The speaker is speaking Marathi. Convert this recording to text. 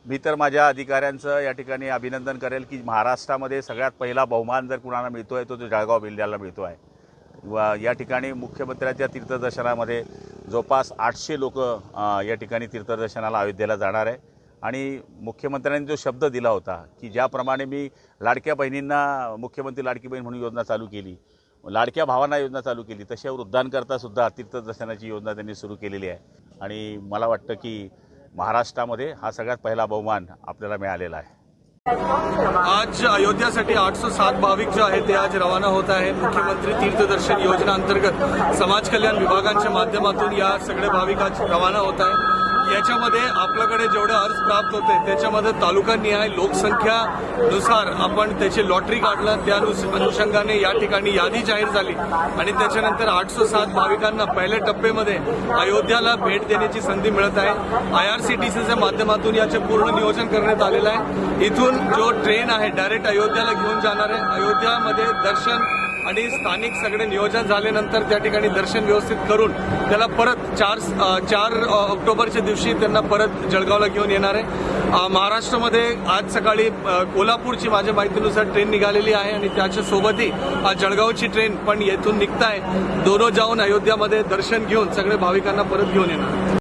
मी तर माझ्या अधिकाऱ्यांचं या ठिकाणी अभिनंदन करेल की महाराष्ट्रामध्ये सगळ्यात पहिला बहुमान जर कुणाला मिळतोय तो जळगाव जिल्ह्याला मिळतो आहे। व या ठिकाणी मुख्यमंत्र्यांच्या तीर्थदर्शनामध्ये जवळपास 800 लोक या ठिकाणी तीर्थदर्शनाला अयोध्येला जाणार आहे। आणि मुख्यमंत्र्यांनी जो शब्द दिला होता की ज्याप्रमाणे मी लाडक्या बहिणींना मुख्यमंत्री लाडकी बहीण म्हणून योजना चालू केली, लाडक्या भावांना योजना चालू केली, तशा वृद्धांकरता सुद्धा तीर्थदर्शनाची योजना त्यांनी सुरू केलेली आहे। आणि मला वाटतं की महाराष्ट्रामध्ये हा सगळ्यात पहिला बहुमान आपल्याला मिळालेला आहे। आज अयोध्यासाठी 807 भाविक जो आहे ते आज रवाना होत आहे। मुख्यमंत्री तीर्थदर्शन योजना अंतर्गत समाज कल्याण विभागांच्या माध्यमातून या सगळे भाविक आज रवाना होत आहे। याच्यामध्ये आपल्याकडे जेवढे अर्ज प्राप्त होते त्याच्यामध्ये तालुकानिहाय लोकसंख्यानुसार आपण त्याची लॉटरी काढलं, त्या अनुषंगाने या ठिकाणी यादी जाहीर झाली आणि त्याच्यानंतर 807 भाविकांना पहिल्या टप्प्यामध्ये अयोध्याला भेट देण्याची संधी मिळत आहे। IRCTCच्या माध्यमातून याचे पूर्ण नियोजन करण्यात आलेलं आहे। इथून जो ट्रेन आहे डायरेक्ट अयोध्याला घेऊन जाणार आहे। अयोध्यामध्ये दर्शन आणि स्थानिक सगळे नियोजन झाल्यानंतर त्या ठिकाणी दर्शन व्यवस्थित करून त्याला परत 4 ऑक्टोबरच्या दिवशी त्यांना परत जळगावला घेऊन येणार आहे। महाराष्ट्रामध्ये आज सकाळी कोल्हापूरची माझ्या माहितीनुसार ट्रेन निघालेली आहे आणि त्याच्यासोबतही आज जळगावची ट्रेन पण येथून निघत आहे। दोनो जाऊन अयोध्यामध्ये दर्शन घेऊन सगळे भाविकांना परत घेऊन येणार।